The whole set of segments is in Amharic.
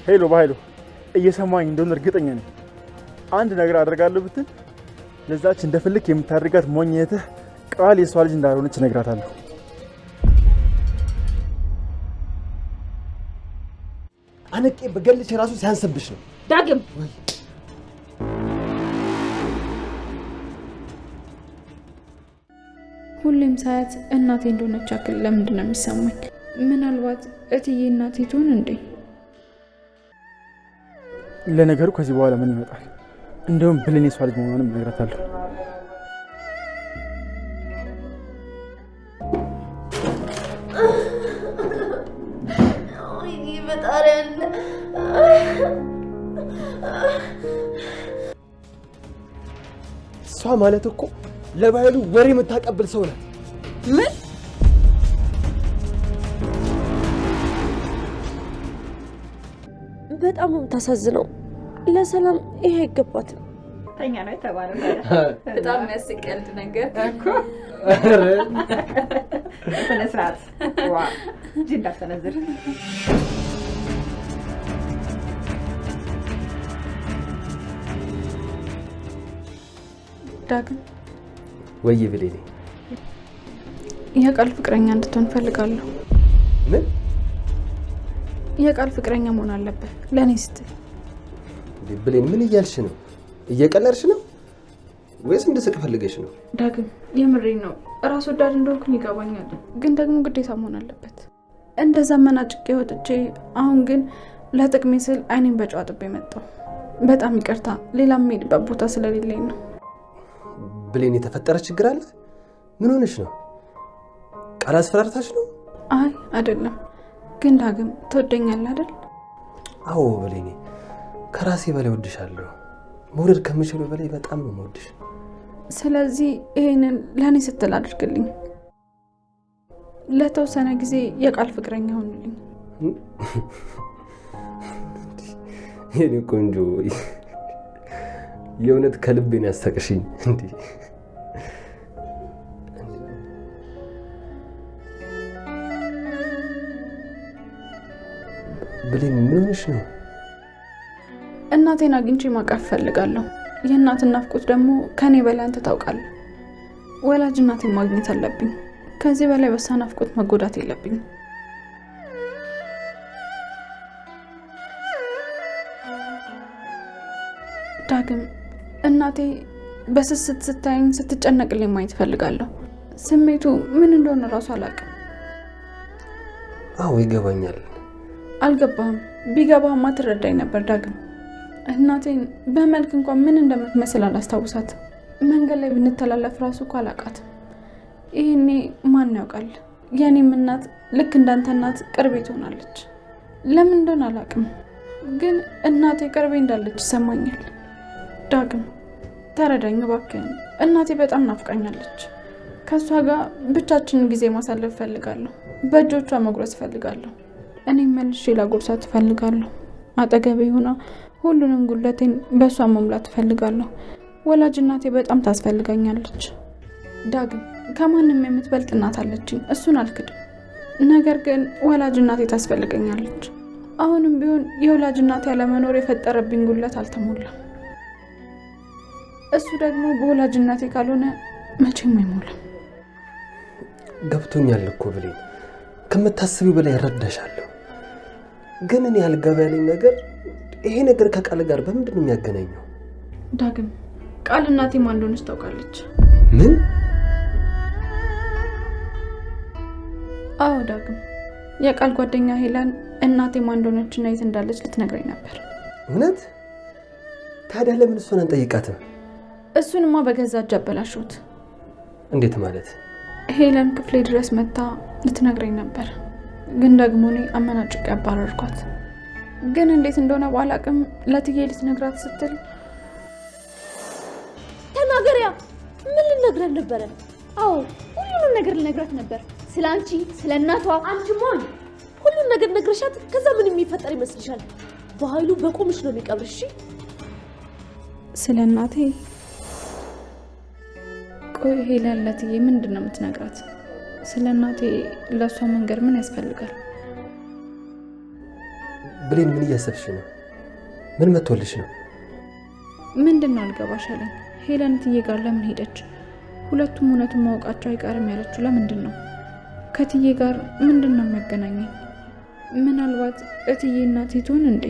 ሄሎ ባይሎ እየሰማኝ እንደሆነ እርግጠኛ ነኝ። አንድ ነገር አደርጋለሁ ብትል ለዛች እንደፈልክ የምታደርጋት ሞኝነትህ ቃል የሷ ልጅ እንዳልሆነች እነግራታለሁ። አንቄ በገልሽ ራሱ ሲያንስብሽ ነው ዳግም። ሁሌም ሳያት እናቴ እንደሆነች ያክል ለምንድን ነው የሚሰማኝ? ምናልባት እትዬ እናቴ ትሆን እንዴ? ለነገሩ ከዚህ በኋላ ምን ይመጣል? እንደውም ብሌን የሷ ልጅ መሆኑንም እነግራታለሁ። እሷ ማለት እኮ ለባይሉ ወሬ የምታቀብል ሰው ናት። ምን? በጣም የምታሳዝነው። ለሰላም ይሄ አይገባትም። ተኛ ነው የተባለው። በጣም የሚያስቀልድ ነገር እኮ ስነ ስርዓት ዋ እንጂ እንዳትሰነዝር። ዳግም ወይ ብሌኔ፣ የቃል ፍቅረኛ እንድትሆን ፈልጋለሁ። ምን? የቃል ፍቅረኛ መሆን አለበት ለኔ ስትል። ብሌን ምን እያልሽ ነው? እየቀለድሽ ነው ወይስ እንድስቅ ፈልገሽ ነው? ዳግም የምሬን ነው። ራስ ወዳድ እንደሆንኩኝ ይገባኛል፣ ግን ደግሞ ግዴታ መሆን አለበት። እንደዛ መናጭቄ ወጥቼ አሁን ግን ለጥቅሜ ስል አይኔን በጨው አጥቤ መጣሁ። በጣም ይቅርታ፣ ሌላ የምሄድበት ቦታ ስለሌለኝ ነው። ብሌን የተፈጠረ ችግር አለ? ምን ሆነሽ ነው? ቃል አስፈራርታሽ ነው? አይ አይደለም፣ ግን ዳግም ትወደኛለህ አይደል? አዎ ብሌኔ፣ ከራሴ በላይ ወድሻለሁ። መውደድ ከምችለው በላይ በጣም ነው የምወድሽ። ስለዚህ ይሄንን ለኔ ስትል አድርግልኝ። ለተወሰነ ጊዜ የቃል ፍቅረኛ ሆንልኝ። የኔ ቆንጆ፣ የእውነት ከልቤን ያስተቅሽኝ እንዴ! ብሌን ምን ሆነሽ ነው? እናቴን አግኝቼ ማቀፍ ፈልጋለሁ። የእናትን ናፍቆት ደግሞ ከኔ በላይ አንተ ታውቃለህ። ወላጅ እናቴን ማግኘት አለብኝ። ከዚህ በላይ በሷ ናፍቆት መጎዳት የለብኝም። ዳግም እናቴ በስስት ስታየኝ ስትጨነቅልኝ ማየት ፈልጋለሁ። ስሜቱ ምን እንደሆነ ራሱ አላውቅም። አዎ ይገባኛል። አልገባህም? ቢገባህማ ትረዳኝ ነበር ዳግም። እናቴን በመልክ እንኳን ምን እንደምትመስል አላስታውሳት። መንገድ ላይ ብንተላለፍ ራሱ እኮ አላውቃትም። ይሄኔ ማን ያውቃል? የኔም እናት ልክ እንዳንተ እናት ቅርቤ ትሆናለች። ለምን እንደሆነ አላውቅም፣ ግን እናቴ ቅርቤ እንዳለች ይሰማኛል። ዳግም ተረዳኝ እባክህን። እናቴ በጣም ናፍቃኛለች። ከሷ ጋር ብቻችንን ጊዜ ማሳለፍ ፈልጋለሁ። በእጆቿ መጉረስ ፈልጋለሁ። እኔም መልሼ ላጎርሳት ፈልጋለሁ። አጠገቤ ሆና ሁሉንም ጉለቴን በሷ መሙላት ፈልጋለሁ። ወላጅ እናቴ በጣም ታስፈልጋኛለች። ዳግም ከማንም የምትበልጥ እናት አለችኝ፣ እሱን አልክድም። ነገር ግን ወላጅ እናቴ ታስፈልገኛለች። አሁንም ቢሆን የወላጅ እናቴ ያለመኖር የፈጠረብኝ ጉለት አልተሞላም። እሱ ደግሞ በወላጅ እናቴ ካልሆነ መቼም አይሞላም። ገብቶኛል እኮ ብሌን፣ ከምታስቢው በላይ እረዳሻለሁ። ግን እኔ ያልገባ ያለኝ ነገር ይሄ ነገር ከቃል ጋር በምንድን ነው የሚያገናኘው? ዳግም ቃል እናቴ ማን እንደሆነች ታውቃለች። ምን? አዎ ዳግም፣ የቃል ጓደኛ ሄለን እናቴ ማን እንደሆነችና የት እንዳለች ልትነግረኝ ነበር። እውነት? ታዲያ ለምን እሷን አንጠይቃትም? እሱንማ በገዛ እጅ አበላሽሁት። እንዴት ማለት? ሄለን ክፍሌ ድረስ መታ ልትነግረኝ ነበር፣ ግን ደግሞ እኔ አመናጭቄ አባረርኳት። ግን እንዴት እንደሆነ ባላቅም ለትዬ ልትነግራት ስትል ተናገሪያ። ምን ልነግረን ነበረ? አዎ ሁሉንም ነገር ልነግራት ነበር። ስለ አንቺ፣ ስለ እናቷ። አንቺ ሞኝ ሁሉን ነገር ነግረሻት ከዛ ምን የሚፈጠር ይመስልሻል? በኃይሉ በቁምሽ ነው የሚቀብርሽ። ስለ እናቴ? ቆይ ሄለን ለትዬ ምንድን ነው የምትነግራት? ስለ እናቴ ለእሷ መንገር ምን ያስፈልጋል? ብሌን ምን እያሰብሽ ነው? ምን መጥቶልሽ ነው? ምንድነው አልገባሽ አለኝ። ሄለን እትዬ ጋር ለምን ሄደች? ሁለቱም እውነቱን ማወቃቸው አይቀርም ያለችው ለምንድን ነው? ከእትዬ ጋር ምንድነው የሚያገናኘኝ? ምናልባት እትዬ እናቴ ትሆን እንዴ?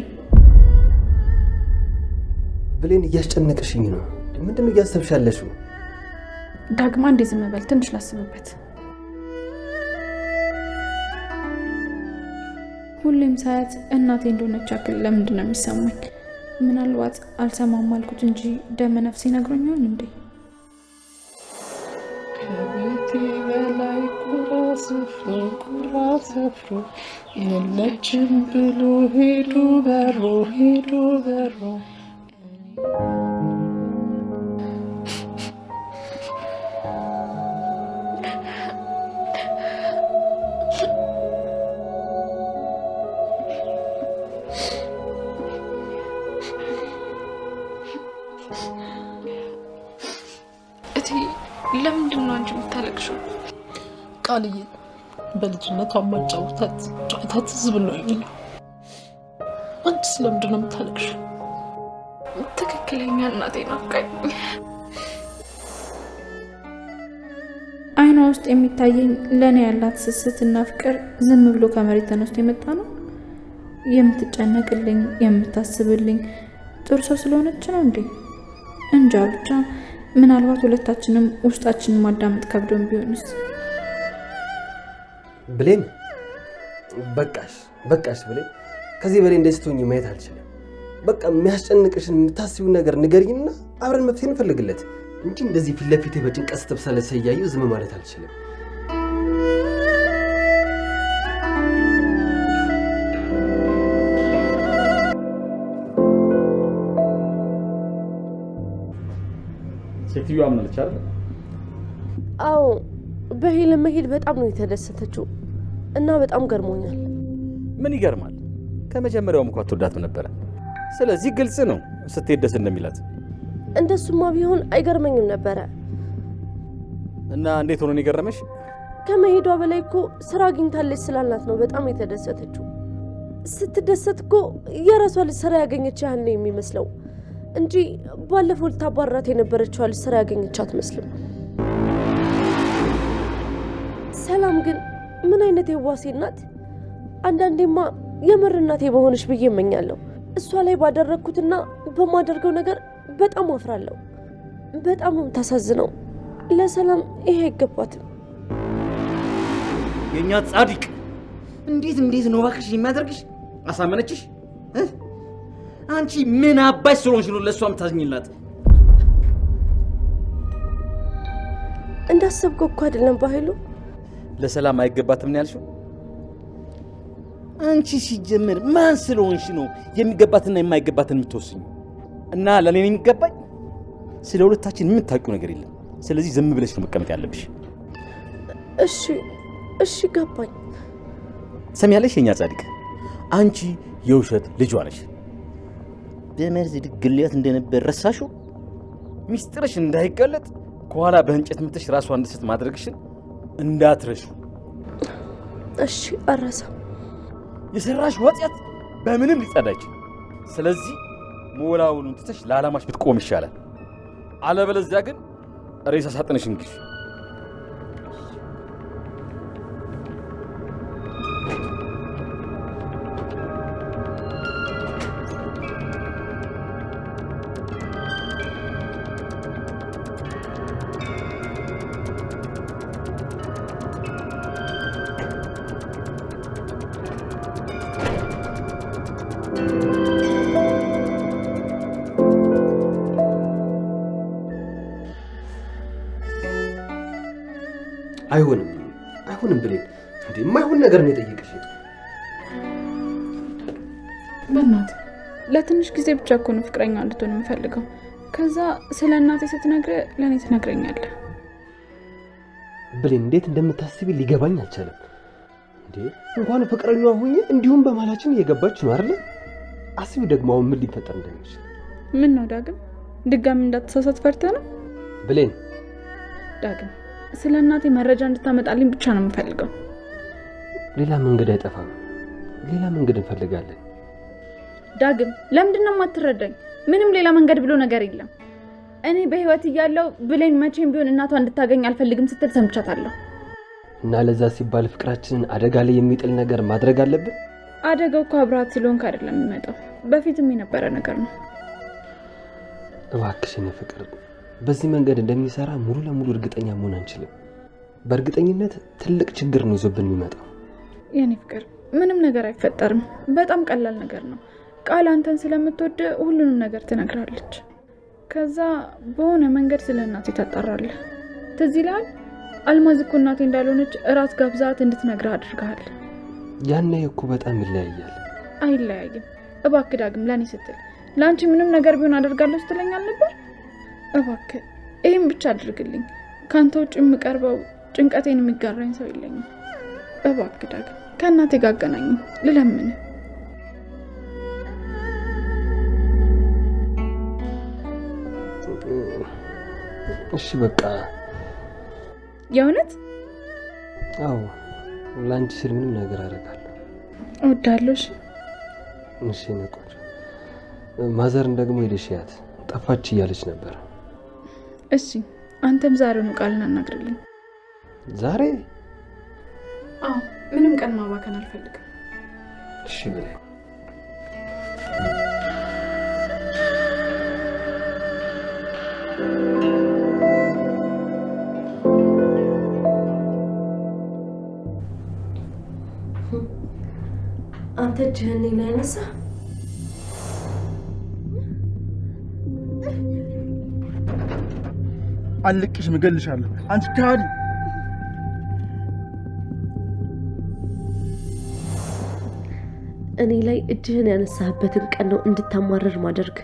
ብሌን እያስጨነቅሽኝ ነው። ምንድነው እያሰብሽ ያለሽው? ዳግማ እንዴ ዝም በል፣ ትንሽ ላስብበት። ሁሌም ሳያት እናቴ እንደሆነች ያክል ለምንድን ነው የሚሰማኝ? ምናልባት አልሰማም አልኩት እንጂ ደመ ነፍሴ ነግሮኛል እንዴ? ከቤቴ በላይ ቁራ ሰፍሮ የለችም ብሎ ሄዱ በሮ ለምንድን ነው አንቺ የምታለቅሽው? ቃልዬ በልጅነቷ ማጫወታት ጨዋታ ትዝ ብሎኝ ነው። አንቺ ስለምንድን ነው የምታለቅሽው? ትክክለኛ እናቴ ናፍቃኝ። አይኗ ውስጥ የሚታየኝ ለእኔ ያላት ስስትና ፍቅር ዝም ብሎ ከመሬት ተነስቶ የመጣ ነው? የምትጨነቅልኝ የምታስብልኝ ጥሩ ሰው ስለሆነች ነው እንዴ? እንጃ ብቻ ምናልባት ሁለታችንም ውስጣችንን ማዳመጥ ከብዶን ቢሆንስ? ብሌን በቃሽ ብሌን፣ ከዚህ በላይ እንደዚህ ስትሆኚ ማየት አልችልም። በቃ የሚያስጨንቅሽን የምታስቢውን ነገር ንገሪኝና አብረን መፍትሄ እንፈልግለት እንጂ እንደዚህ ፊት ለፊቴ በጭንቀት ስትብሰለሰ እያየሁ ዝም ማለት አልችልም። ሴትዮዋ አምናለች አይደል? አዎ በሄለን መሄድ በጣም ነው የተደሰተችው እና በጣም ገርሞኛል። ምን ይገርማል? ከመጀመሪያውም እንኳን አትወዳትም ነበረ። ስለዚህ ግልጽ ነው ስትሄድ ደስ እንደሚላት። እንደሱማ ቢሆን አይገርመኝም ነበረ። እና እንዴት ሆኖ ነው የገረመሽ? ከመሄዷ በላይ እኮ ስራ አግኝታለች ስላልናት ነው በጣም የተደሰተችው። ስትደሰት እኮ የራሷ ልጅ ስራ ያገኘች ያህል ነው የሚመስለው እንጂ ባለፈው ልታባራት የነበረችው ልጅ ስራ ያገኘች አትመስልም። ሰላም ግን ምን አይነት የዋሴ ናት! አንዳንዴማ የምር እናቴ በሆነች ብዬ እመኛለሁ። እሷ ላይ ባደረግኩትና በማደርገው ነገር በጣም አፍራለሁ። በጣም ታሳዝነው። ለሰላም ይሄ አይገባትም። የኛ ጻድቅ እንዴት ነው እባክሽ የሚያደርግሽ? አሳመነችሽ? አንቺ ምን አባይ ስለሆንሽ ነው ለሷ የምታዝኝላት? እንዳሰብከው እኮ አይደለም ባህሉ። ለሰላም አይገባትም ነው ያልሽው? አንቺ ሲጀምር ማን ስለሆንሽ ነው የሚገባትና የማይገባትን የምትወስኙ? እና ለኔ ነው የሚገባኝ? ስለ ሁለታችን ምን ታውቂው ነገር የለም። ስለዚህ ዝም ብለሽ ነው መቀመጥ ያለብሽ። እሺ ገባኝ። ሰሚያለሽ የኛ ጻድቅ፣ አንቺ የውሸት ልጇ ነሽ። በመርዝ ድግልያት እንደነበር ረሳሽው? ሚስጥርሽ እንዳይገለጥ ከኋላ በእንጨት ምትሽ ራሷ እንድትስት ማድረግሽን እንዳትረሹ። እሺ አረሳ። የሰራሽ ወጥያት በምንም ሊጸዳ አይችልም። ስለዚህ ሞላውኑን ትተሽ ለዓላማሽ ብትቆም ይሻላል። አለበለዚያ ግን ሬሳ ሳጥንሽ እንግሽ። አይሆንም ብሌን፣ እንዴ የማይሆን ነገር ነው የጠየቅሽ። በእናትህ ለትንሽ ጊዜ ብቻ እኮ ነው ፍቅረኛ እንድትሆን የምፈልገው። ከዛ ስለ እናቴ ስትነግረህ ለእኔ ትነግረኛለህ። ብሌን እንዴት እንደምታስቢ ሊገባኝ አልቻለም። እንዴ እንኳን ፍቅረኛዋ ሆኜ እንዲሁም በማላችን እየገባች ነው አይደል? አስቢው ደግሞ አሁን ምን ሊፈጠር እንደሚችል። ምን ነው ዳግም ድጋሚ እንዳትሳሳት ፈርተህ ነው? ብሌን ዳግም ስለ እናቴ መረጃ እንድታመጣልኝ ብቻ ነው የምፈልገው። ሌላ መንገድ አይጠፋም። ሌላ መንገድ እንፈልጋለን። ዳግም ለምንድን ነው የማትረዳኝ? ምንም ሌላ መንገድ ብሎ ነገር የለም። እኔ በህይወት እያለሁ ብሌን መቼም ቢሆን እናቷ እንድታገኝ አልፈልግም ስትል ሰምቻታለሁ። እና ለዛ ሲባል ፍቅራችንን አደጋ ላይ የሚጥል ነገር ማድረግ አለብን? አደጋው እኮ አብረሃት ስለሆንክ አይደለም የሚመጣው፣ በፊትም የነበረ ነገር ነው። እባክሽ የኔ ፍቅር፣ በዚህ መንገድ እንደሚሰራ ሙሉ ለሙሉ እርግጠኛ መሆን አንችልም። በእርግጠኝነት ትልቅ ችግር ነው ይዞብን የሚመጣው። የኔ ፍቅር ምንም ነገር አይፈጠርም። በጣም ቀላል ነገር ነው። ቃል አንተን ስለምትወድ ሁሉንም ነገር ትነግራለች። ከዛ በሆነ መንገድ ስለ እናቴ ታጣራለህ። ትዝ ይልሃል? አልማዝ እኮ እናቴ እንዳልሆነች እራት ጋብዛት እንድትነግርህ አድርገሃል። ያኔ እኮ በጣም ይለያያል። አይለያይም። እባክህ ዳግም ለኔ ስትል ለአንቺ ምንም ነገር ቢሆን አደርጋለሁ ስትለኛል ነበር። እባክህ ይህም ብቻ አድርግልኝ። ካንተ ውጭ የምቀርበው ጭንቀቴን የሚጋራኝ ሰው የለኝም። እባክህ ዳግም ከእናቴ ጋር አገናኝ ልለምን። እሺ በቃ የእውነት? አዎ ለአንቺ ስል ምንም ነገር አደርጋለሁ። እወዳለሁ። እሺ ነው ቆንጆ። ማዘርን ደግሞ ሄደሽ ያት ጠፋች እያለች ነበር። እሺ አንተም ዛሬውኑ ቃል እናናግርልኝ። ዛሬ? አዎ ምንም ቀን ማባከን አልፈልግም። እሺ ብለህ አንተ እጅህን እኔ ላይ አነሳ። አልቅሽም፣ እገልሻለሁ። አንቺ ካዲ! እኔ ላይ እጅህን ያነሳህበትን ቀን ነው እንድታማረር ማደርግ።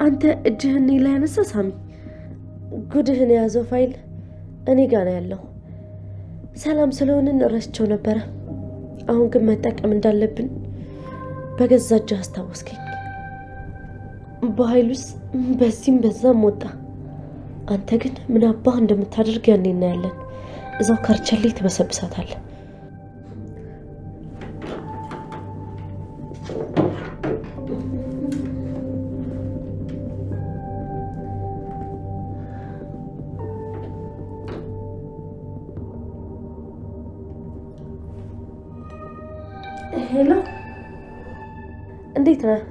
አንተ እጅህን እኔ ላይ ያነሳ ሳሚ፣ ጉድህን የያዘው ፋይል እኔ ጋር ነው ያለው። ሰላም ስለሆንን ረስቸው ነበረ። አሁን ግን መጠቀም እንዳለብን በገዛ እጅህ አስታወስከኝ። በኃይሉስ በዚህም በዛም ወጣ። አንተ ግን ምን አባህ እንደምታደርግ ያኔ እናያለን። እዛው ከርቸሌ ትበሰብሳታለህ። ሄሎ፣ እንዴት ነህ?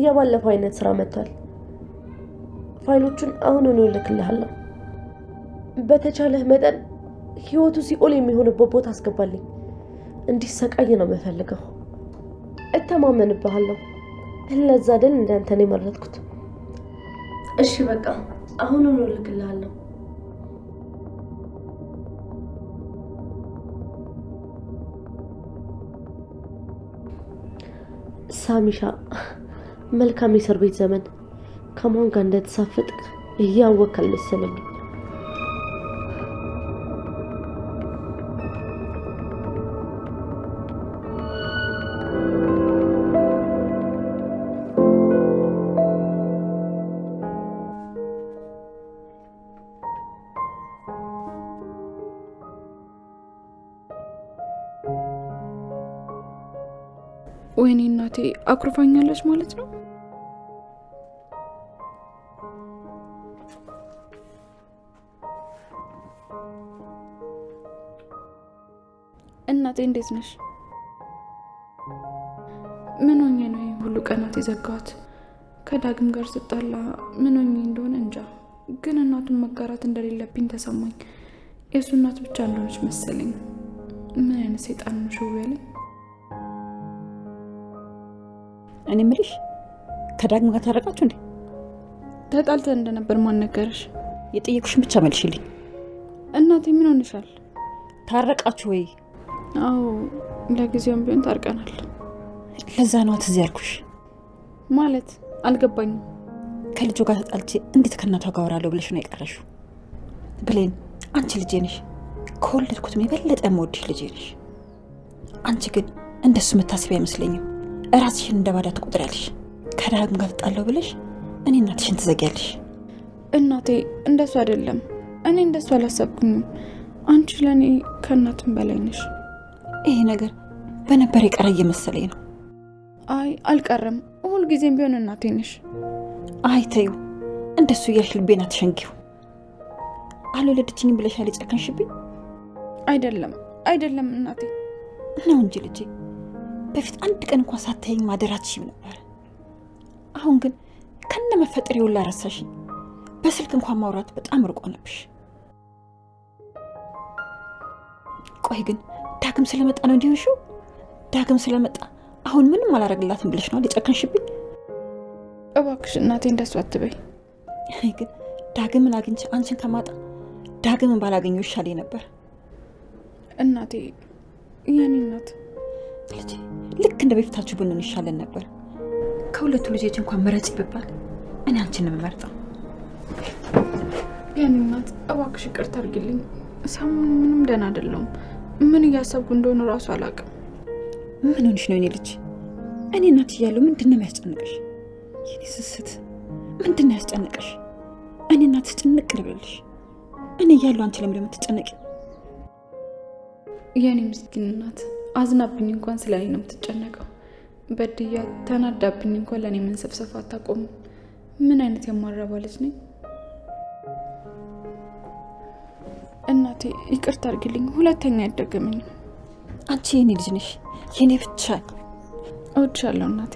የባለፈው አይነት ስራ መጥቷል። ፋይሎቹን አሁኑኑ እልክልሃለሁ። በተቻለህ መጠን ህይወቱ ሲኦል የሚሆንበት ቦታ አስገባልኝ። እንዲሰቃይ ነው የምፈልገው። እተማመንብሃለሁ። ለዛ አይደል እንዳንተ ነው የመረጥኩት። እሺ በቃ አሁኑኑ እልክልሃለሁ። ሳሚሻ፣ መልካም የእስር ቤት ዘመን። ከማን ጋር እንደተሳፈጥክ እያወቅህ አልመሰለኝም። ወይኔ እናቴ አኩርፋኛለች ማለት ነው። እናቴ እንዴት ነሽ? ምን ሆኜ ነው ይሄ ሁሉ ቀናት የዘጋሁት? ከዳግም ጋር ስጣላ ምን ሆኜ እንደሆነ እንጃ፣ ግን እናቱን መጋራት እንደሌለብኝ ተሰማኝ። የእሱ እናት ብቻ እንደሆነች መሰለኝ። ምን አይነት ሰይጣን ነው ሽው ያለኝ። እኔ ምልሽ ከዳግም ጋር ታረቃችሁ እንዴ? ተጣልተን እንደነበር ማን ነገረሽ? የጠየቁሽን ብቻ መልሽልኝ። እናቴ ምን ሆነሻል? ታረቃችሁ ወይ? አዎ ለጊዜውም ቢሆን ታርቀናል። ለዛ ነው ትዝ ያልኩሽ። ማለት አልገባኝም። ከልጁ ጋር ተጣልቼ እንዴት ከእናቷ ጋር አወራለሁ ብለሽ ነው የቀረሽው? ብሌን አንቺ ልጄ ነሽ፣ ከወለድኩትም የበለጠ የምወድሽ ልጄ ነሽ። አንቺ ግን እንደሱ መታሰብ አይመስለኝም። ራስሽን እንደባዳ ትቆጥሪያለሽ። ከዳግም ጋር ተጣላሁ ብለሽ እኔ እናትሽን ትዘጊያለሽ። እናቴ እንደሱ አይደለም። እኔ እንደሱ አላሰብኩኝም። አንቺ ለእኔ ከእናትም በላይ ነሽ። ይሄ ነገር በነበር የቀረ እየመሰለኝ ነው። አይ አልቀርም። ሁል ጊዜም ቢሆን እናቴ ነሽ። አይ ተይው፣ እንደሱ እያልሽ ልቤን አትሸንጊው። አልወለደችኝም ብለሻል የጨከንሽብኝ? አይደለም እናቴ ነው እንጂ ልጄ። በፊት አንድ ቀን እንኳን ሳታየኝ ማደራችሽም ነበር። አሁን ግን ከነ መፈጠር ይውላ ረሳሽኝ። በስልክ እንኳን ማውራት በጣም ርቆ ነብሽ። ቆይ ግን ዳግም ስለመጣ ነው እንዲሆንሽው? ዳግም ስለመጣ አሁን ምንም አላረግላትም ብለሽ ነው የጨከንሽብኝ? እባክሽ እናቴ እንደሱ አትበይ። እኔ ግን ዳግምን አግኝቼ አንቺን ከማጣ ዳግምን ባላገኘው ይሻለኝ ነበር። እናቴ የኔ እናት ልጄ፣ ልክ እንደ በፊታችሁ ብንሆን ይሻለን ነበር። ከሁለቱ ልጆች እንኳን ምረጪ ብባል እኔ አንቺን ነው የምመርጠው። የኔ እናት እባክሽ ይቅርታ አድርጊልኝ። ሰሞኑን ምንም ደህና አይደለሁም። ምን እያሰብኩ እንደሆነ እራሱ አላውቅም። ምን ሆንሽ ነው የኔ ልጅ? እኔ እናት እያለሁ ምንድን ነው የሚያስጨንቅሽ? የኔ ስስት ምንድን ነው ያስጨንቅሽ? እኔ እናትሽ ጭንቅ ልበልሽ? እኔ እያለሁ አንቺ ለምን የምትጨነቂ? የኔ ምስኪን እናት አዝናብኝ እንኳን ስለ እኔ ነው የምትጨነቀው። በድያ ተናዳብኝ እንኳን ለእኔ መንሰፍሰፍ አታቆም። ምን አይነት የማረባ ልጅ ነኝ? እናቴ ይቅርታ አድርጊልኝ፣ ሁለተኛ አይደገመኝም። አንቺ የኔ ልጅ ነሽ፣ የኔ ብቻ። እወድሻለሁ እናቴ።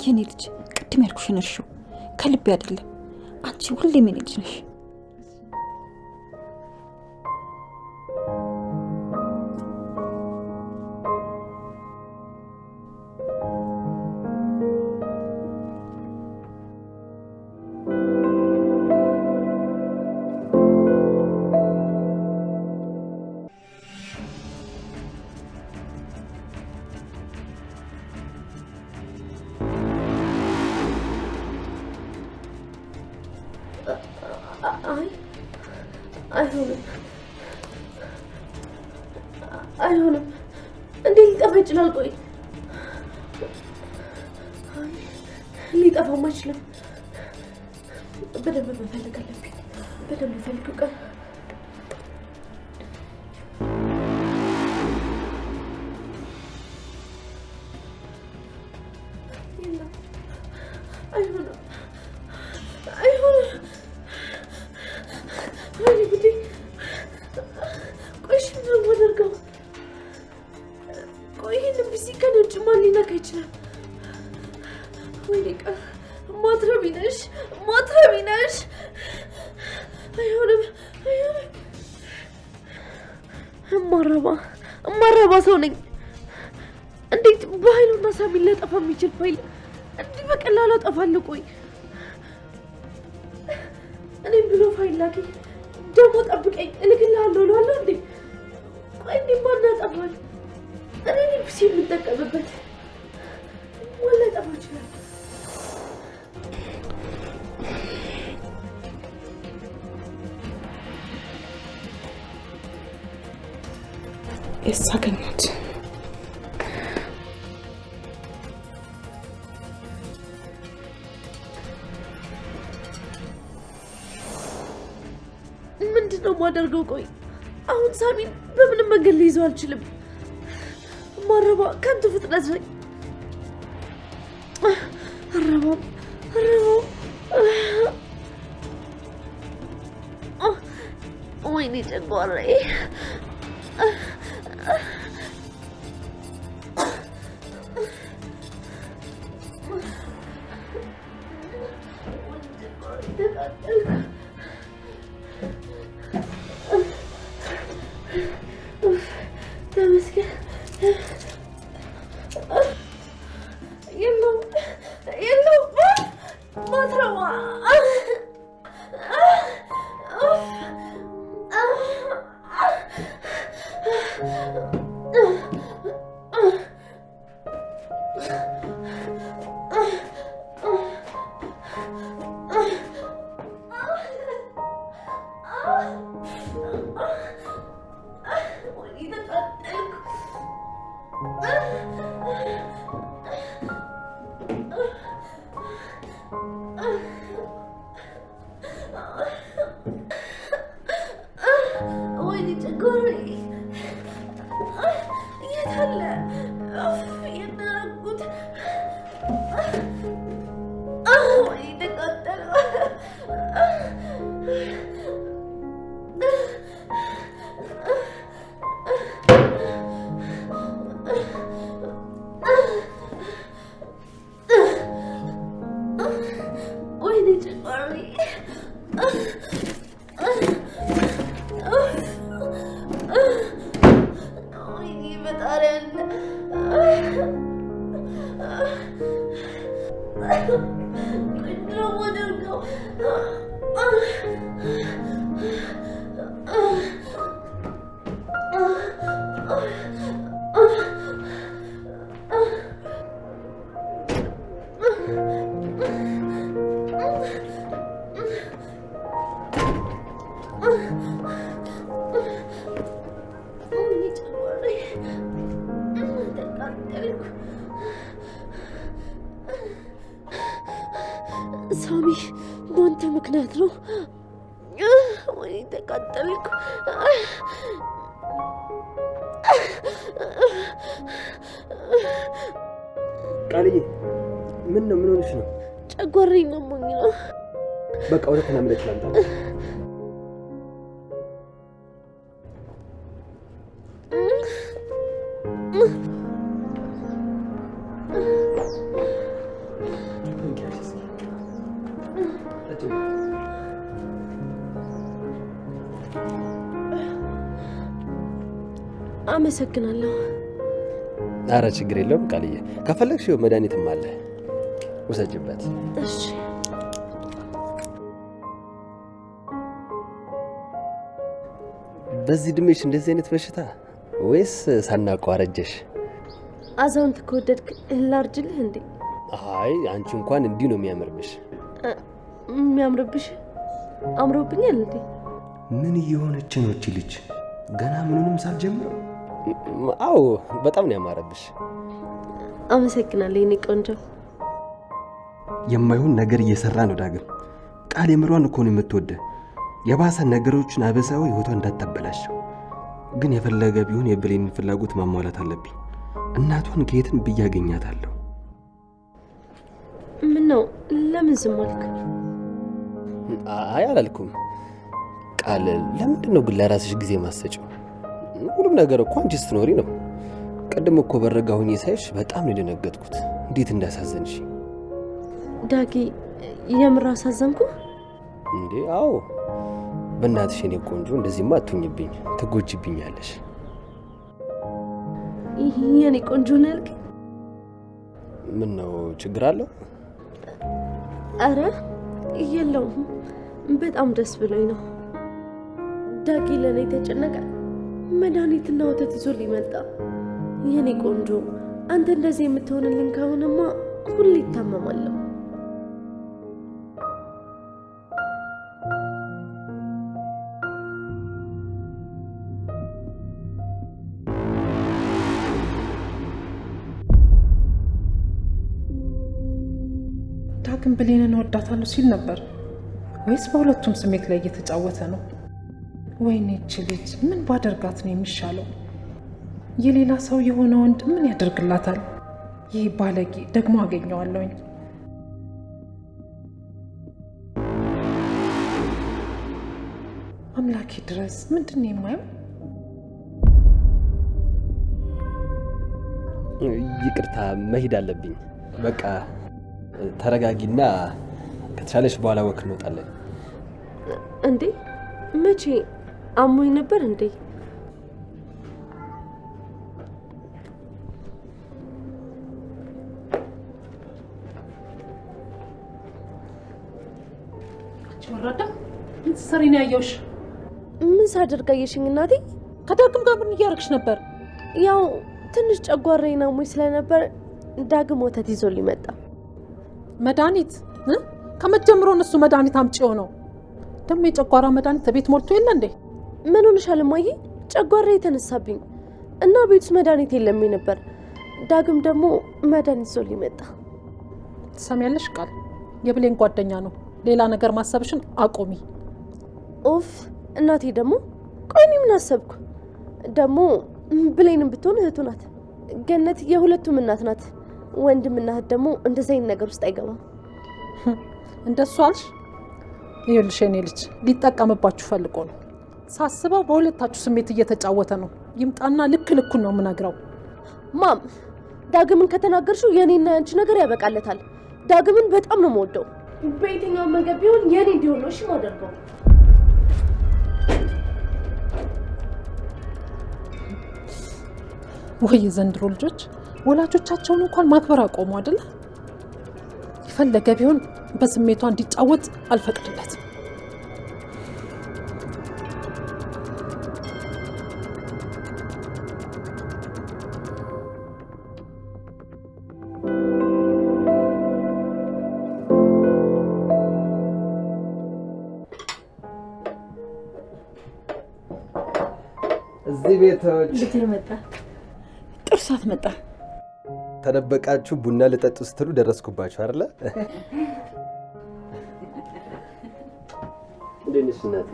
የኔ ልጅ ቅድም ያልኩሽን እርሺው፣ ከልቤ አይደለም። አንቺ ሁሌም የኔ ልጅ ነሽ። አይሆንም። እንዴት ሊጠፋ ይችላል? ቆይ ሊጠፋም አይችልም። በደንብ መፈለግ አለብኝ። በደንብ ፈልግ። ቆይ አይሆንም። ይችላል። ወይኔ ቀር ማትረቢ ነሽ። አይሆንም። እማረባ ሰው ነኝ። እንዴት በኃይሉና ሳሚን ሊያጠፋ የሚችል ፋይል እንዲህ በቀላሉ አጠፋለሁ? ቆይ እኔም ብሎ ፋይል ላኪ ደግሞ ጠብቀኝ እልክልሃለሁ እለዋለሁ እንዴ? ቆይ እንዴ ማን ያጠፋል? እኔ ፒሲ የምጠቀምበት ወላ ጠፋ ይችላል። የሳገኙት ምንድነው የማደርገው? ቆይ አሁን ሳሚን በምንም መንገድ ልይዘው አልችልም። ማረባ ከንቱ ፍጥነት ነኝ። አረባም ወይኔ ጨጓራዬ። ተመስገን። የለውም ማትረባ ሳሚ በአንተ ምክንያት ነው። ወይ ተቃጠልኩ። ቃልዬ ምን ነው? ምን ሆነሽ ነው? ጨጓራዬን አሞኝ ነው። በቃ ወደ ተናምደች ላምጣ። አመሰግናለሁ። ኧረ ችግር የለውም ቃልዬ። ከፈለግሽ መድኃኒትም አለ ውሰጅበት። እሺ። በዚህ እድሜሽ እንደዚህ አይነት በሽታ ወይስ ሳናውቀው አረጀሽ? አዛውንት ከወደድክ ላርጅልህ እንዴ? አይ አንቺ እንኳን እንዲህ ነው የሚያምርብሽ። የሚያምርብሽ? አምሮብኛል እንዴ? ምን እየሆነች ነው እቺ ልጅ? ገና ምኑንም ሳልጀምረው። አዎ በጣም ነው ያማረብሽ። አመሰግናለሁ የኔ ቆንጆ። የማይሆን ነገር እየሰራ ነው ዳግም። ቃል የምሯን እኮ ነው የምትወደ። የባሰ ነገሮችን አበሳው ህይወቷ እንዳታበላሸው። ግን የፈለገ ቢሆን የብሌንን ፍላጎት ማሟላት አለብኝ። እናቷን ከየትም ብዬ አገኛታለሁ። ምን ነው ለምን ዝም አልክ? አይ አላልኩም። ቃል ለምንድን ነው ግን ለራስሽ ጊዜ ማሰጪው? ሁሉም ነገር እኮ አንቺ ስትኖሪ ነው። ቀደም እኮ በረጋ ሆኜ ሳይሽ በጣም ነው የደነገጥኩት። እንዴት እንዳሳዘንሽ ዳጊ። የምር አሳዘንኩ እንዴ? አዎ በእናትሽ የኔ ቆንጆ እንደዚህማ አትሁኝብኝ፣ ትጎጂብኛለሽ። የኔ ቆንጆ ነው ያልከኝ? ምን ነው ችግር አለው? አረ የለውም፣ በጣም ደስ ብሎኝ ነው። ዳጊ ለኔ ተጨነቀ። መድኃኒትና ወተት ይዞ ሊመጣ። የኔ ቆንጆ አንተ እንደዚህ የምትሆንልን ከሆነማ ሁሌ ይታመማለሁ። ዳግም ብሌንን እወዳታለሁ ሲል ነበር ወይስ በሁለቱም ስሜት ላይ እየተጫወተ ነው? ወይኔ እቺ ልጅ ምን ባደርጋት ነው የሚሻለው? የሌላ ሰው የሆነ ወንድ ምን ያደርግላታል? ይህ ባለጌ ደግሞ አገኘዋለሁኝ። አምላኬ ድረስ ምንድን ነው የማየው? ይቅርታ መሄድ አለብኝ። በቃ ተረጋጊና ከተሻለሽ በኋላ ወክ እንወጣለን። እንዴ መቼ? አሞኝ ነበር እንዴ? ወራዳ ምን ትሰሪ ነው ያየሁሽ? ምን ሳደርግ አየሽኝ እናቴ? ከዳግም ጋር ምን እያደረግሽ ነበር? ያው ትንሽ ጨጓራዬን አሞኝ ስለነበር ዳግም ወተት ይዞልኝ መጣ። መድኃኒት? ከመጀመሩ እነሱ መድኃኒት አምጪው ነው። ደግሞ የጨጓራ መድኃኒት ቤት ሞልቶ የለ እንዴ? ምን ሆነሻል እማዬ? ጨጓራዬ የተነሳብኝ እና ቤት ውስጥ መድኃኒት የለም ነበር። ዳግም ደግሞ መድኃኒት ይዞልኝ መጣ። ትሰሚያለሽ ቃል፣ የብሌን ጓደኛ ነው። ሌላ ነገር ማሰብሽን አቆሚ። ኦፍ እናቴ ደግሞ ቆይ እኔ ምን አሰብኩ? ደግሞ ብሌንም ብትሆን እህቱ ናት። ገነት የሁለቱም እናት ናት። ወንድም እና እህት ደግሞ እንደዚህ አይነት ነገር ውስጥ አይገባም። እንደሱ አልሽ? ይኸውልሽ የኔ ልጅ ሊጠቀምባችሁ ፈልጎ ነው። ሳስበው በሁለታችሁ ስሜት እየተጫወተ ነው። ይምጣና ልክ ልኩን ነው የምነግረው። ማም ዳግምን ከተናገርሽው የኔና ያንቺ ነገር ያበቃለታል። ዳግምን በጣም ነው የምወደው። በየትኛው መንገድ ቢሆን የኔ እንዲሆን ነው እሺ ማደርገው። ወይ የዘንድሮ ልጆች ወላጆቻቸውን እንኳን ማክበር አቆሙ አይደለ? የፈለገ ቢሆን በስሜቷ እንዲጫወት አልፈቅድለትም። እዚህ ቤቶች ልጅ መጣ፣ ጥርሳት መጣ። ተደበቃችሁ ቡና ልጠጡ ስትሉ ደረስኩባችሁ አይደለ? እንደነሽ እናቴ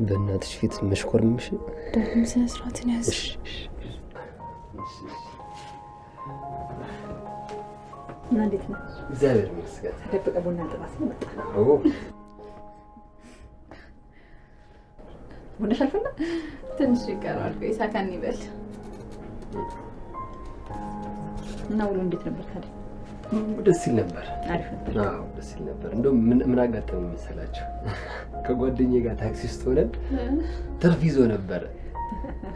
በእናትሽ ፊት መሽኮርምሽ ደግሞ ስነ ስርዓትን ያዝ። እና እንዴት ነው? እግዚአብሔር ይመስገን። ተደበቀ ቡና ጥራት ነው መጣ። አዎ ቡና ሻልፈና ትንሽ ይቀራል። ይሳካን ይበል እና ውሎ እንዴት ነበር ታዲያ? ደስ ይል ነበር። አሪፍ ነበር። አዎ ደስ ይል ነበር። እንደው ምን አጋጠመኝ መሰላችሁ? ከጓደኛዬ ጋር ታክሲ ውስጥ ሆነን ትርፍ ይዞ ነበር።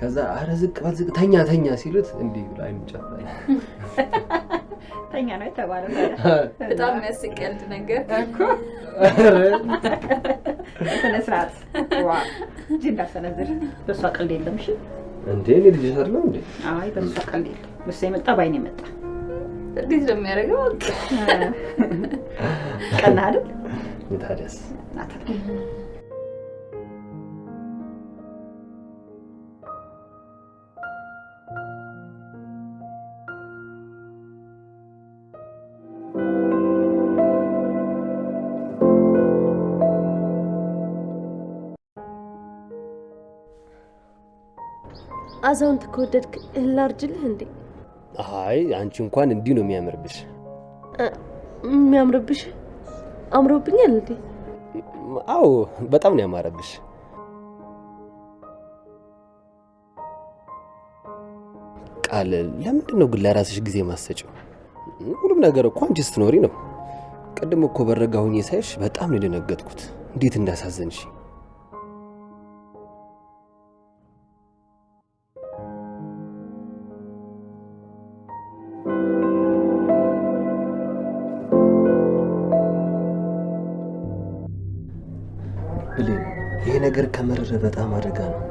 ከዛ አረ ዝቅ በል ዝቅ ተኛ ሲሉት እንዲህ ብሎ አይኑ ጨፈነ። ተኛ ነው የተባለው። በጣም የሚያስቀልድ ነገር እኮ ስነ ስርዓት ዋ እንጂ እንዳሰነዝር በሷ ቀልድ የለም። እሺ እንዴ እኔ ልጅ አይደለም እንዴ? አይ በሷ ቀልድ የለም። በሷ የመጣ ባይኔ መጣ። እንዴት ነው የሚያደርገው? ቀና አይደል? ታዲያስ ናታ አዛውንት ከወደድክ ላርጅልህ እንዴ? አይ አንቺ እንኳን እንዲህ ነው የሚያምርብሽ። የሚያምርብሽ አምሮብኛል እንዴ? አዎ በጣም ነው ያማረብሽ። ቃል ለምንድን ነው ግን ለራስሽ ጊዜ ማሰጪው? ሁሉም ነገር እኮ አንቺ ስትኖሪ ነው። ቅድም እኮ በረጋ ሆኜ ሳይሽ በጣም ነው የደነገጥኩት። እንዴት እንዳሳዘንሽ። ብሌን ይሄ ነገር ከመረረ በጣም አደጋ ነው።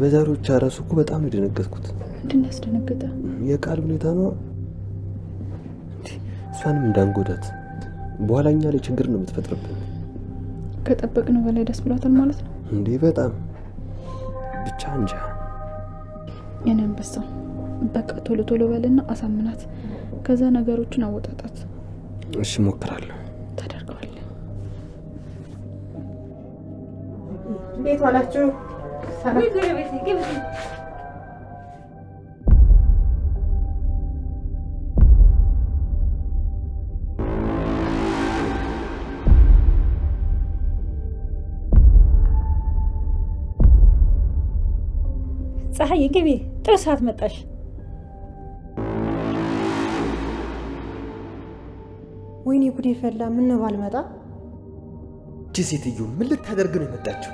በዛሬዎች አራሱ እኮ በጣም ነው የደነገጥኩት። ምንድን ነው ያስደነገጠ? የቃል ሁኔታ ነው። እሷንም እንዳንጎዳት በኋላ እኛ ላይ ችግር ነው የምትፈጥርብን። ከጠበቅነው በላይ ደስ ብሏታል ማለት ነው እንዴ? በጣም ብቻ እንጃ። የኔ አንበሳ በቃ ቶሎ ቶሎ በልና አሳምናት። ከዛ ነገሮችን አወጣጣት። እሺ እሞክራለሁ። ታደርገዋለህ። እንዴት ዋላችሁ? ፀሐይ ግቢ። ጥሩ ሰዓት መጣሽ። ወይኔ ጉዴ ፈላ። ምን ነው ባልመጣ? እቺ ሴትዮ ምን ልታደርግ ነው የመጣችው?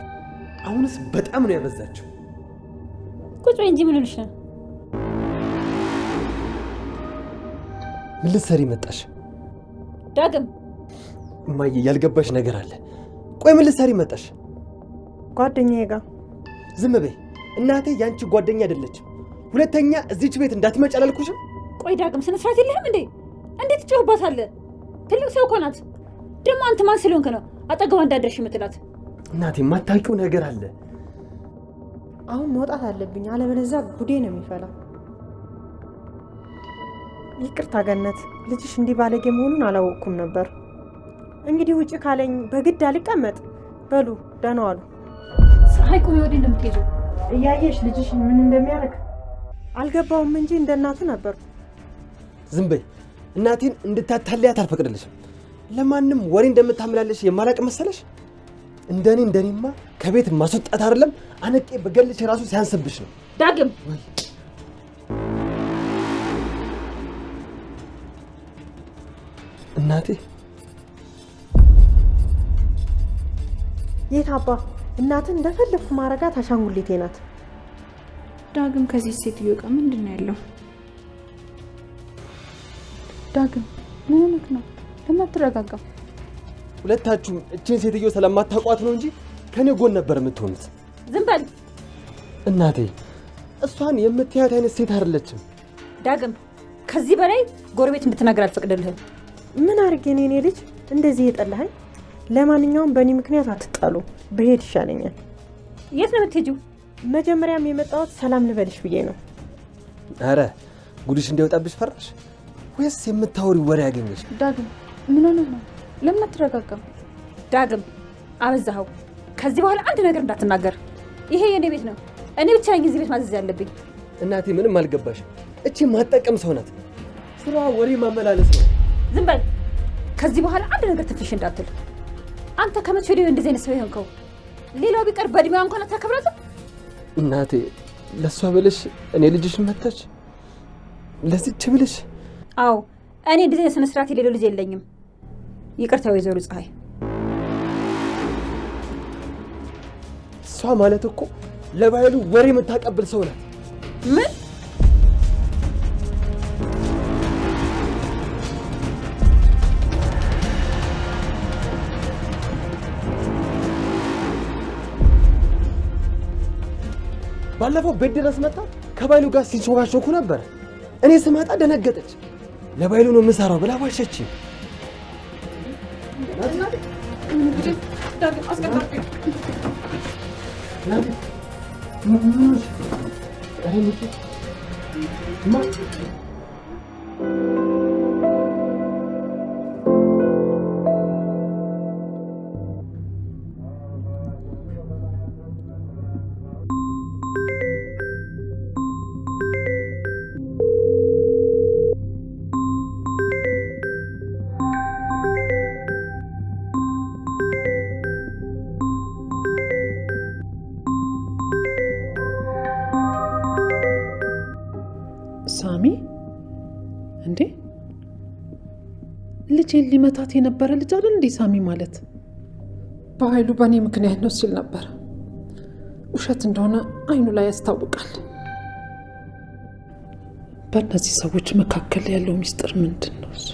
አሁንስ በጣም ነው ያበዛችው። ቁጭ በይ እንጂ ምን ሆነሽ ነው? ምን ልትሰሪ መጣሽ? ዳግም እማዬ ያልገባሽ ነገር አለ። ቆይ ምን ልትሰሪ መጣሽ? ጓደኛዬ ጋር። ዝም በይ እናቴ፣ ያንቺ ጓደኛ አይደለችም። ሁለተኛ እዚች ቤት እንዳትመጪ አላልኩሽም? ቆይ ዳግም ስነ ስርዓት የለህም እንዴ? እንዴት ትጮህባታለህ? ትልቅ ሰው እኮ ናት። ደግሞ አንተ ማን ስለሆንክ ነው አጠገቧ እንዳደርሽ የምትላት? እናቴ የማታውቂው ነገር አለ። አሁን መውጣት አለብኝ፣ አለበለዚያ ጉዴ ነው የሚፈላ። ይቅርታ ገነት፣ ልጅሽ እንዲህ ባለጌ መሆኑን አላወቅኩም ነበር። እንግዲህ ውጪ ካለኝ በግድ አልቀመጥ። በሉ ደህና ዋሉ። ፀሐይ ቁሚ፣ ወዲህ እንደምትሄዱ እያየሽ ልጅሽ ምን እንደሚያደርግ አልገባውም እንጂ እንደ እናቱ ነበር። ዝም በይ። እናቴን እንድታታለያት አልፈቅድልሽም። ለማንም ወሬ እንደምታመላለሽ የማላቅ መሰለሽ? እንደኔማ ከቤት ማስወጣት አይደለም አነቄ በገልሽ ራሱ ሲያንስብሽ ነው። ዳግም እናቴ የት አባ እናትን እንደፈለኩ ማረጋት አሻንጉሊቴ ናት። ዳግም ከዚህ ሴትዮ ጋር ምንድን ነው ያለው? ዳግም ምን ሆነህ ነው? ለምን አትረጋጋም? ሁለታችሁም እቺን ሴትዮ ስለማታውቋት ነው እንጂ ከኔ ጎን ነበር የምትሆኑት። ዝም በል እናቴ፣ እሷን የምትያት አይነት ሴት አይደለችም። ዳግም ከዚህ በላይ ጎረቤት እንድትናገር አልፈቅድልህም። ምን አድርጌ ነው የኔ ልጅ እንደዚህ የጠላኸኝ? ለማንኛውም በእኔ ምክንያት አትጣሉ፣ በሄድ ይሻለኛል። የት ነው የምትሄጂው? መጀመሪያም የመጣሁት ሰላም ልበልሽ ብዬ ነው። አረ ጉድሽ እንዲወጣብሽ ፈራሽ ወይስ የምታወሪው ወሬ ያገኘሽ? ዳግም ምን ሆነህ ነው? ለምን አትረጋጋም? ዳግም አበዛኸው። ከዚህ በኋላ አንድ ነገር እንዳትናገር። ይሄ የኔ ቤት ነው። እኔ ብቻ ነኝ እዚህ ቤት ማዘዝ ያለብኝ። እናቴ ምንም አልገባሽም። እቺ ማጠቀም ሰው ናት። ስራዋ ወሬ ማመላለስ ነው። ዝም በል። ከዚህ በኋላ አንድ ነገር ትንፍሽ እንዳትል። አንተ ከመቼ ወዲህ እንደዚህ አይነት ሰው ይሆንከው? ሌላው ቢቀር በእድሜዋ እንኳን አታከብራትም። እናቴ ለሷ ብለሽ እኔ ልጅሽን መታች? ለዚች ብለሽ? አዎ እኔ እንደዚህ አይነት ስነ ስርዓት የሌለው ልጅ የለኝም። ይቅርታ ወይዘሮ ፀሐይ። እሷ ማለት እኮ ለባይሉ ወሬ የምታቀብል ሰው ናት። ምን? ባለፈው ቤት ድረስ መጣ ከባይሉ ጋር ሲንሾካሾኩ ነበር። እኔ ስመጣ ደነገጠች። ለባይሉ ነው የምሰራው ብላ ዋሸች። ሳሚ እንዴ ልጄን ሊመታት የነበረ ልጅ አይደል እንዴ? ሳሚ ማለት በኃይሉ በእኔ ምክንያት ነው ሲል ነበር። ውሸት እንደሆነ አይኑ ላይ ያስታውቃል። በእነዚህ ሰዎች መካከል ያለው ሚስጥር ምንድን ነው? እሱ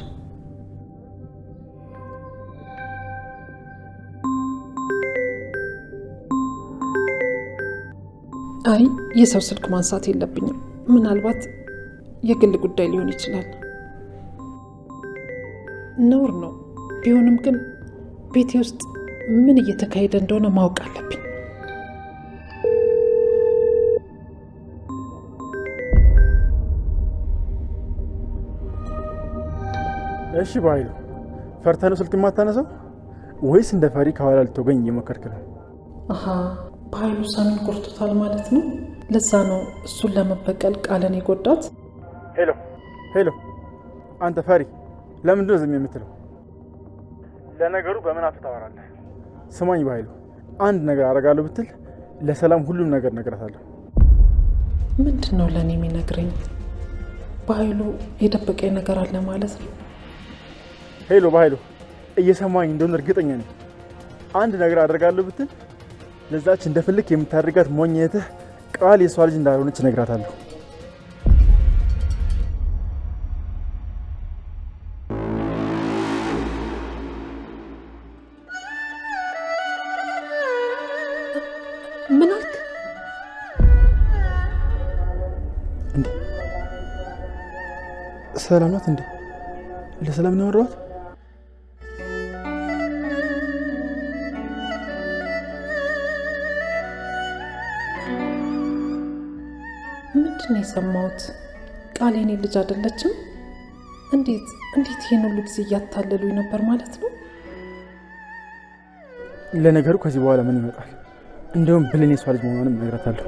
አይ የሰው ስልክ ማንሳት የለብኝም። ምናልባት የግል ጉዳይ ሊሆን ይችላል። ነውር ነው። ቢሆንም ግን ቤቴ ውስጥ ምን እየተካሄደ እንደሆነ ማወቅ አለብኝ። እሺ በኃይሉ ፈርተህ ነው ስልክ የማታነሳው ወይስ እንደ ፈሪ ከኋላ ልትወገኝ እየሞከርክ ነው? አሃ በኃይሉ ሳሚን ቆርጦታል ማለት ነው። ለዛ ነው እሱን ለመበቀል ቃልን የጎዳት። ሄሎ ሄሎ፣ አንተ ፈሪ ለምንድን ነው ዝም የምትለው? ለነገሩ በምን አፍ ታወራለህ? ስማኝ በኃይሉ፣ አንድ ነገር አደርጋለሁ ብትል ለሰላም ሁሉም ነገር እነግራታለሁ። ምንድን ነው ለእኔ የሚነግረኝ? በኃይሉ የደበቀኝ ነገር አለ ማለት ነው? ሄሎ በኃይሉ፣ እየሰማኝ እንደሆነ እርግጠኛ ነኝ። አንድ ነገር አደርጋለሁ ብትል ለዛች እንደፈለክ የምታደርጋት ሞኝነትህ ቃል የሷ ልጅ እንዳልሆነች እነግራታለሁ። ምን አልክ? እንዴ ሰላም ናት እንዴ? ለሰላም ነው ያወራሁት? ምንድን ነው የሰማሁት? ቃል የኔ ልጅ አይደለችም? እንዴት ይሄን ሁሉ ጊዜ እያታለሉኝ ነበር ማለት ነው? ለነገሩ ከዚህ በኋላ ምን ይመጣል? እንደውም ብሌን የሷ ልጅ መሆኗንም እነግራታለሁ።